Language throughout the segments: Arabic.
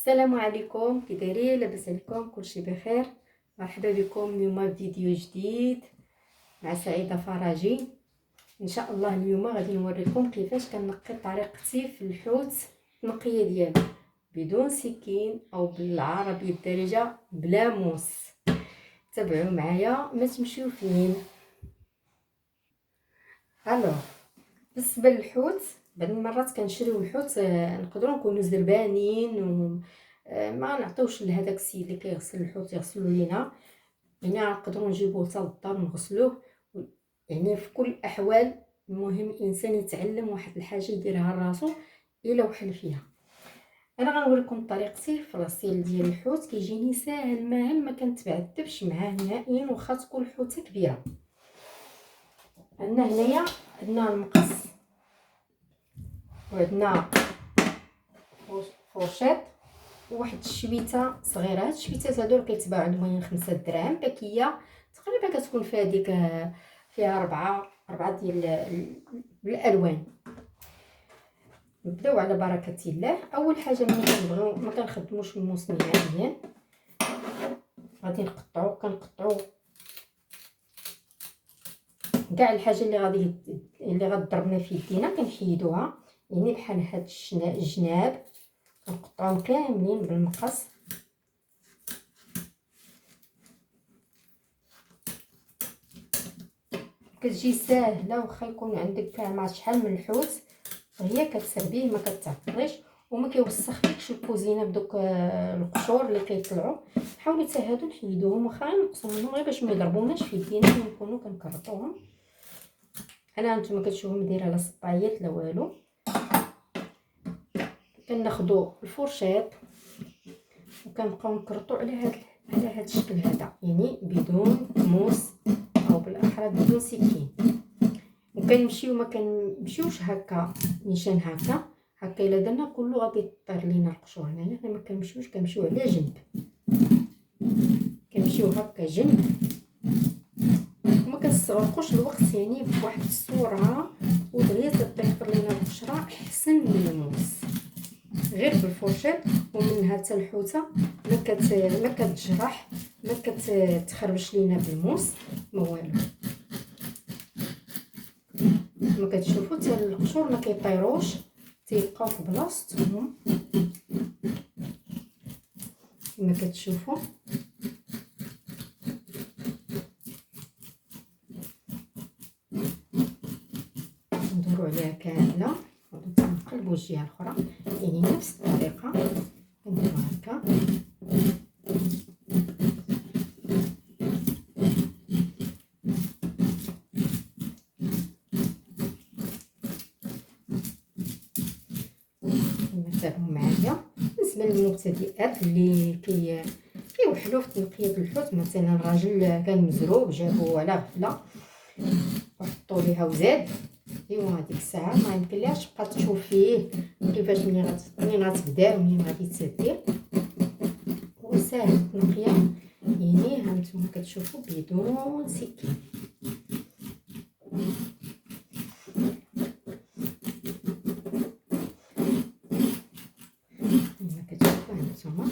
السلام عليكم، كي دايرين؟ لاباس عليكم؟ كلشي بخير. مرحبا بكم اليوم في فيديو جديد مع سعيده فراجي. ان شاء الله اليوم غادي نوريكم كيفاش كنقي طريقتي في الحوت التنقيه ديالو بدون سكين او بالعربيه الدارجه بلا موس. تابعوا معايا ما تمشيو فين. الوغ بالنسبه للحوت، بعض المرات كنشريو الحوت نقدروا نكونوا زربانين و ما نعطيوش لهداك السيد اللي كيغسل الحوت يغسلو لينا، يعني نقدروا نجيبوه حتى للدار نغسلوه. يعني في كل الاحوال المهم الانسان يتعلم واحد الحاجه يديرها لراسو الا وحل فيها. انا غنوريكم طريقتي في الغسيل ديال الحوت، كيجيني ساهل ما كنتبعذبش معاه نهائيا واخا تكون حوته كبيره. عندنا هنايا المقص وعندنا فورشيط وواحد الشبيته صغيره. هاد الشبيتات هادو كيتباعوا عندهم 5 دراهم باكيه تقريبا، كتكون فيها ديك فيها 4 ديال الالوان. نبداو على بركه الله. اول حاجه ملي كنبغيو ما كنخدموش الموس نهائيا، غادي كنقطعو كاع الحاجه اللي غتضربنا في يدينا كنحيدوها، يعني بحال هاد الجناب كنقطعوهم كاملين بالمقص. كتجي ساهله واخا يكون عندك مع شحال من الحوت، هي كتسربيه ما كتعطليش وما كيوسخلكش الكوزينه بدوك القشور اللي كيطلعوا. حاولي حتى هادو نحيدوهم واخا نقصوا منهم غير باش ما يضربوناش في يدينا ونكونوا كنكرطوهم. انا نتوما كتشوفوا مديره لا صبايط لا والو. كناخذوا الفرشيط وكنبقاو نكرطوا على هذا الشكل هذا، يعني بدون موس او بالاحرى بدون سكين. وكنمشيو ما كنمشيوش هكا نيشان هكا الا درنا كله غادي يطير لينا القشور. هنا حنا ما كنمشيو على جنب، كنمشيو هكا جنب وما كنستغرقوش الوقت، يعني بواحد الصوره ودغيا تطير لينا القشره احسن من الموس. غير بالفرشيط ومنها حتى الحوته ما كتجرح ما كتخربش لينا بالموس ما والو. كما كتشوفوا حتى القشور ما كيطيروش، تيبقاو في بلاصتهم كما كتشوفوا. ندوروا عليها كامله ونقلبوا الجهه الاخرى، يعني نفس الطريقه نديروا هكا. تابعوا معايا. بالنسبه للمبتدئات اللي كيوحلوا في تنقيه الحوت، مثلا راجل كان مزروب جابوه على غفله وحطوا ليها وزاد، ايوا هذيك الساعه ما يمكنلهاش تبقى تشوف فيه كيفاش منين غتبدا ومنين غادي تسدي. وساهل التنقيه، يعني ها نتوما كتشوفوا بدون سكين. كما كتشوفوا هانتوما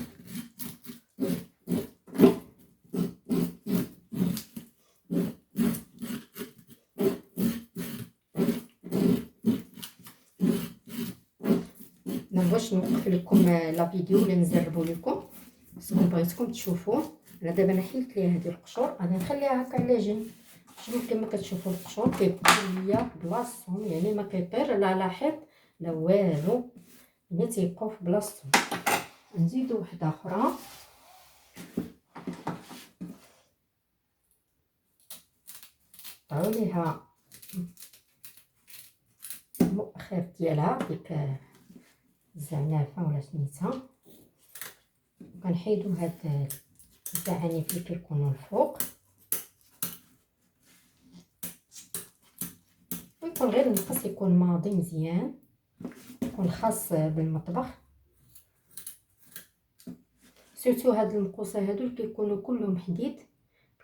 نبغيش نوقف لكم لا فيديو ولا نزربوا لكم، باسكو بغيتكم تشوفوه. انا دابا حيدت ليها هذه القشور، غادي نخليها هكا على جنب. شوفوا كما كتشوفوا القشور كيبقاو ليا بلاصتهم، يعني ما كيطير لا لاحظ لا والو، يعني تيبقاو في بلاصتهم. نزيدو وحده اخرى نقطعوا ليها المؤخر ديالها ديك الزعنافه ولا سميتها، كنحيدو هاد الزعانف اللي كيكونوا الفوق، ويكون غير المقص يكون ماضي مزيان، يكون خاص بالمطبخ. سيرتو هاد المقوسه هادو اللي كيكونوا كلهم حديد،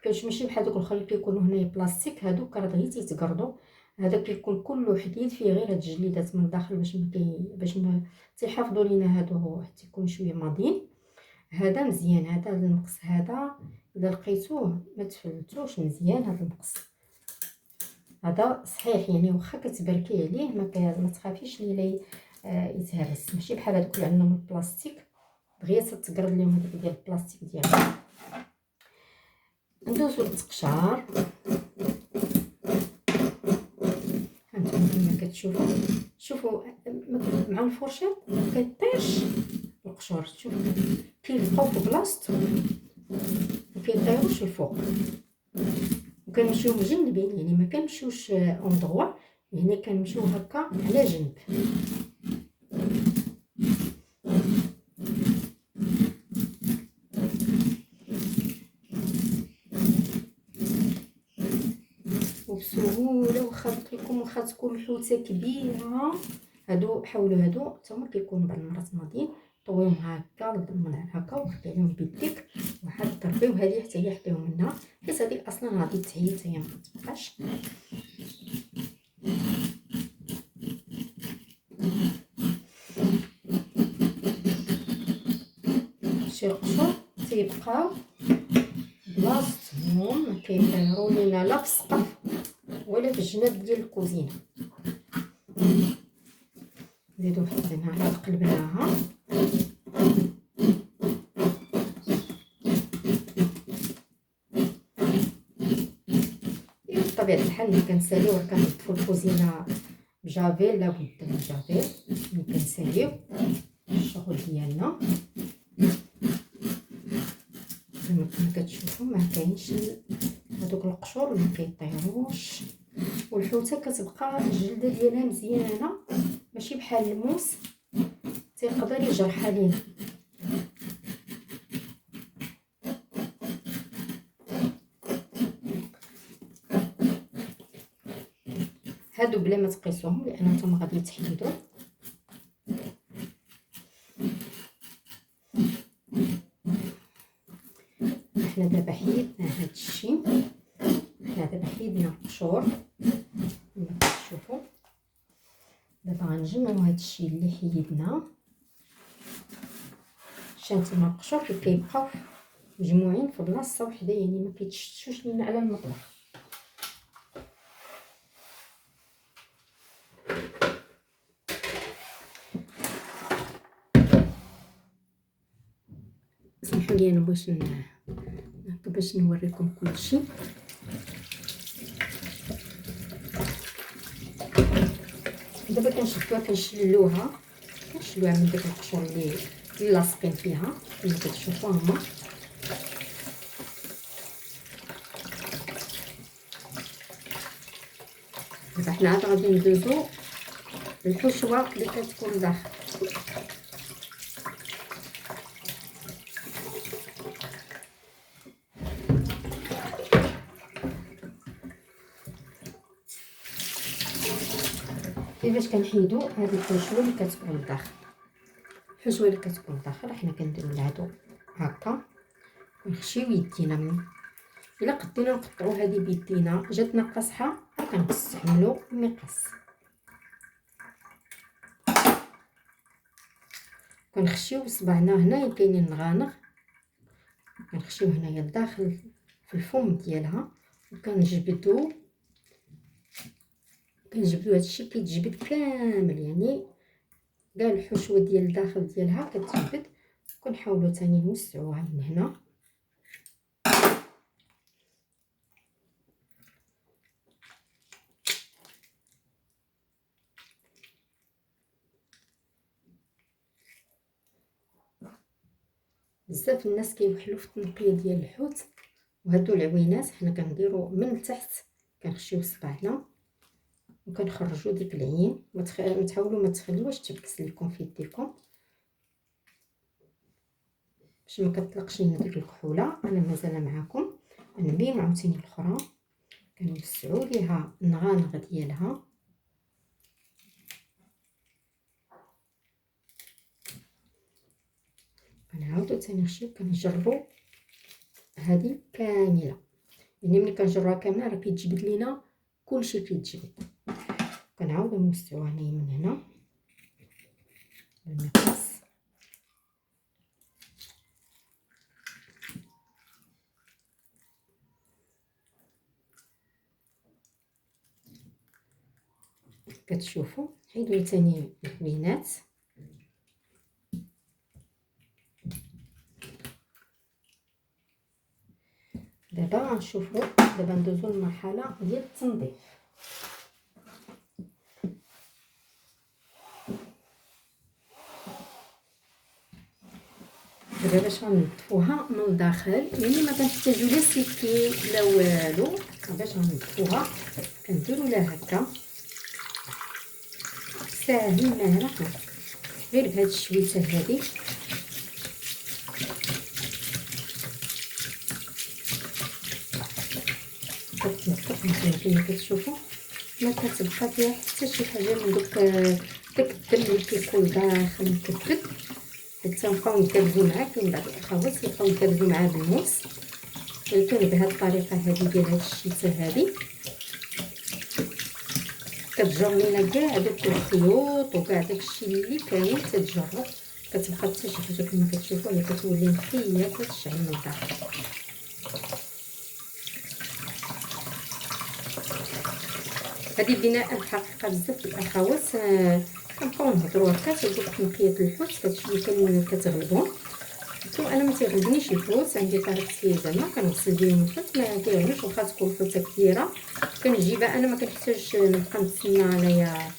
ماشي بحال دوك الاخرين اللي كيكونوا هنايا بلاستيك، هادوك راه دغيا تيتقرضوا. هذا كيكون كله حديد فيه غير هاد الجليدات من الداخل باش ما تيحافظوا لينا هادو حتى يكون شويه ماضيين. هذا مزيان، هذا المقص هذا اذا لقيتوه ما تفلتوش مزيان. هذا المقص هذا صحيح يعني واخا كتبركي عليه ما تخافيش ليه يتهرس، ماشي بحال هذوك اللي عندنا من البلاستيك بغيت تقرد لهم هذاك ديال البلاستيك ديالهم. ندوزو للتقشار. هانتوما كما كتشوفوا، شوفوا مع الفرشاه كيطيرش القشور، شوفوا كيبقاو في بلاصتهم ما كيطيروش الفوق، وكنمشيو مجنبين يعني ما كنمشيوش اون دغوا، يعني كنمشيو هكا على جنب. وبسهوله واخا قلت لكم واخا تكون الحوته كبيره، هادو حاولوا هادو حتى هما كيكونوا بعض المرات ماضيين، طويهم هكا من هكا وحطي عليهم بيديك وحد ضربيو هذه حتى هي حطيهم منها، حيت هذيك اصلا غادي تحيد حتى هي ما تبقاش. شي قشور تيبقاو بلاصتهم ما كيطيروا لينا لا في السقف ولا في الجناب ديال الكوزينه. نزيدو حطيناها قلبناها بطبيعه الحال. ملي كنساليو كنضيفو الكوزينه بجافيل، لا بد من جافيل ملي كنساليو الشغل ديالنا. كما كتشوفوا ما كاينش هذوك القشور ما كيطيروش، والحوته كتبقى الجلده ديالها مزيانه ماشي بحال الموس تيقدر يجرح علينا. هادو بلا ما تقيسوهم لان نتوما غادي تحيدوا. حنا دابا حيدنا هاد الشيء، حنا دابا حيدنا القشور كما كتشوفوا. دابا غنجمعوا هاد الشيء اللي حيدناه. شانتوما القشور كيبقاو مجموعين في بلاصه وحده، يعني ما كيتشتتوش لينا على المطبخ. سمحوا لي انا باش نوريكم كل شيء. دابا كنشلوها من داك القشور اللي لاصقين فيها كما كتشوفوا هما. دابا حنا عاد غادي ندوزو الحشوه اللي كتكون داخل. كيفاش كنحيدو هذه الحشوه اللي كتكون الداخل؟ الحشوه اللي كتكون الداخل حنا كنديرو لهادو هكا ونخشيو يدينا من الا قدينا نقطعو هذه بيدينا جاتنا قاصحه كنستعملو المقص. كنخشيو صبعنا هنايا كاينين الغانغ كنخشيو هنايا لداخل في الفم ديالها وكنجبدو هادشي كيتجبد كامل، يعني كاع الحشوه ديال الداخل ديالها كتجبد. كنحاولوا ثاني نوسعوها من هنا. بزاف الناس كيوحلوا في التنقيه ديال الحوت، وهادو العوينات حنا كنديروا من التحت كنخشيو صباعنا وكنخرجوا ديك العين. تحاولوا ما تخليوهاش تبكس لكم في يديكم باش ما كتطلقش لنا ديك الكحوله. انا مازال معكم نبين عاوتاني الاخرى كنوسعوا ليها النغانغ ديالها. كنعاودو ثاني نخشيو كنجربوا هذه كامله، يعني ملي كنجروها كامله راه كيتجبد لينا كلشي كيتجبد. كنعاود نوسعوها هنايا من هنا بالمقص. كتشوفوا حيدوا ثاني الكوينات. دابا غنشوفوا، دابا ندوزو للمرحله ديال التنظيف. دابا باش غنظفوها من الداخل، يعني ما كنحتاجو لا سكين لا والو. باش غنظفوها كنديروا لها هكا ساهل مهله، غير بهاد الشويته هذه. كتنظف مثلا كما كتشوفوا، ما كتبقى فيها حتى شي حاجه من داك الدم اللي كيكون داخل الكبد، حتى نبقاو ندرزو معاه. كاين بعض الاخوات كيبقاو يدرزو معاه بالموس، ولكن بهاد الطريقه هذه ديال هاد الشيته هذه كتجر لينا كاع دوك الخيوط وكاع داكشي اللي كاين تتجرو. كتبقى حتى شي حاجه كما كتشوفوا اللي كتولي نقيه كتشعل من الداخل. هذه بناء الحقيقه بزاف الاخوات كنبقاو نهضروا هكا تقول تنقيه الحوت كتشوفوا كلمه كتغلبهم. انا ما تيغلبنيش الحوت، عندي طريقتي زعما كنغسل بهم الحوت ما كيغلبش، واخا تكون الحوته كبيره كنجيبها انا، ما كنحتاجش نبقى نتسنى انايا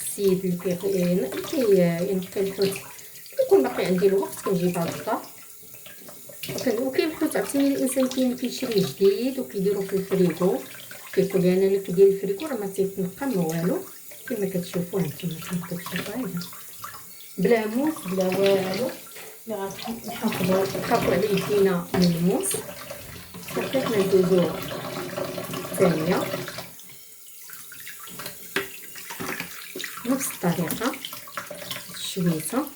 السيد اللي كينقي الحوت. كيكون باقي عندي الوقت كنجيبها للدار. وكاين الحوت عرفتيني الانسان كيشري جديد وكيديرو في الفريغو، كيقول لي انا اللي كيدير الفريغو راه ما تيتنقى ما والو. كما كتشوفوا هانتوما كما كتشوفوا هنا بلا موس بلا والو. نحافظوا على يدينا من الموس. صافي حنا ندوزو الثانيه نفس الطريقه الشويته.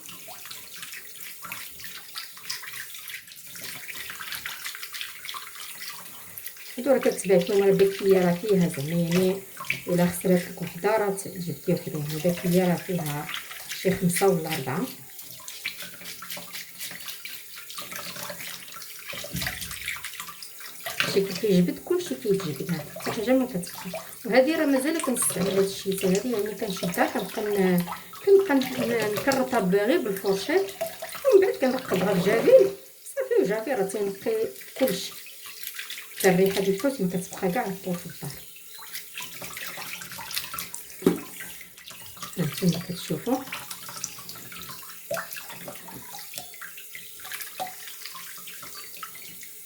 هادو راه كتباع فيهم راه البكيه راه فيها زعما، يعني الا خسرات لك وحده راه تجبديها فيها. البكيه راه فيها شي 5 ولا 4. شي كيجبد كلشي كيتجبد، حتى حاجه ما كتبقى. وهذه راه مازال كنستعمل هاد الشيته هذه، يعني كنشدها كنبقى نكرطها غير بالفرشات، ومن بعد كنرقبها بجافيل صافي. وجافيل راه تينقي كلشي، حتى الريحه ديال الحوت ما كتبقى كاع طول في الدار. هانتوما كتشوفوا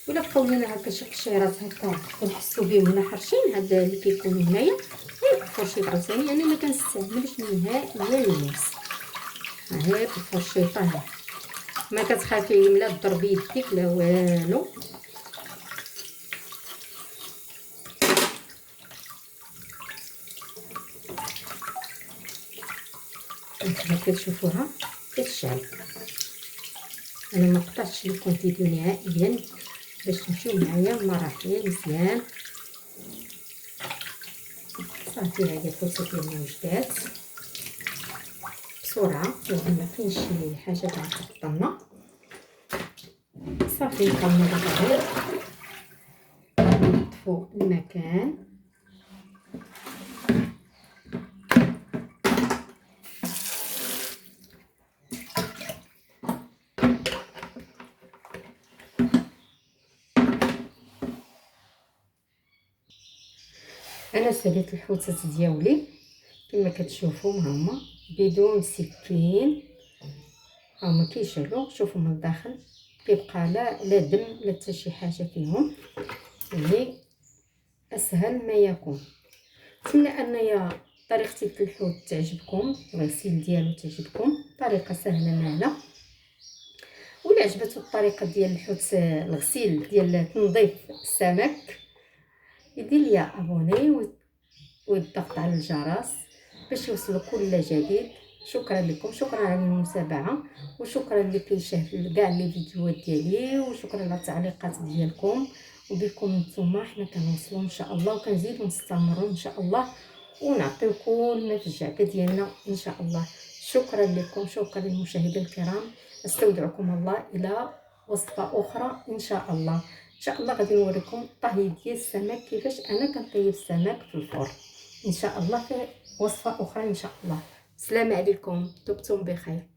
ولا بقاو لينا هكا شي قشيرات هكا كنحسوا بهم هنا حرشين، هاد اللي كيكونوا هنايا غير بالفرشيط عاوتاني. يعني ما كنستعملش نهائيا الموس، غير بالفرشيطه. ما كتخافي لا تضربي يديك لا والو. كما كتشوفوها كتشعل. انا ما قطعتش لكم فيديو نهائيا باش تمشيو معايا المراحل مزيان. صافي هذه الفرصه ديالنا وجدات بسرعه، يعني ما كاينش شي حاجه تعطلنا. صافي نكملوا دابا نطفوا المكان. انا ساليت الحوتات ديالي كما كتشوفوا هما بدون سكين، هما كيشعلوا. شوفوا من الداخل كيبقى لا دم لا حتى شي حاجه فيهم، يعني اسهل ما يكون. نتمنى انايا طريقتي في الحوت تعجبكم، الغسيل ديالو تعجبكم، طريقه سهله مهله. ولا عجبتو الطريقه ديال الحوت الغسيل ديال تنظيف السمك يدير ليا ابوني والضغط على الجرس باش يوصلوا كل جديد. شكرا لكم، شكرا على المتابعه، وشكرا اللي كيشاهد كاع لي فيديوهات ديالي، وشكرا على التعليقات ديالكم. وبكم نتوما حنا كنوصلوا ان شاء الله، وكنزيدوا نستمروا ان شاء الله. ونعطيوكم المفجعه ديالنا ان شاء الله. شكرا لكم، شكرا للمشاهدين الكرام. استودعكم الله الى وصفه اخرى ان شاء الله. ان شاء الله غادي نوريكم الطهي ديال السمك، كيفاش انا كنطيب السمك في الفرن ان شاء الله في وصفه اخرى ان شاء الله. السلام عليكم، دمتم بخير.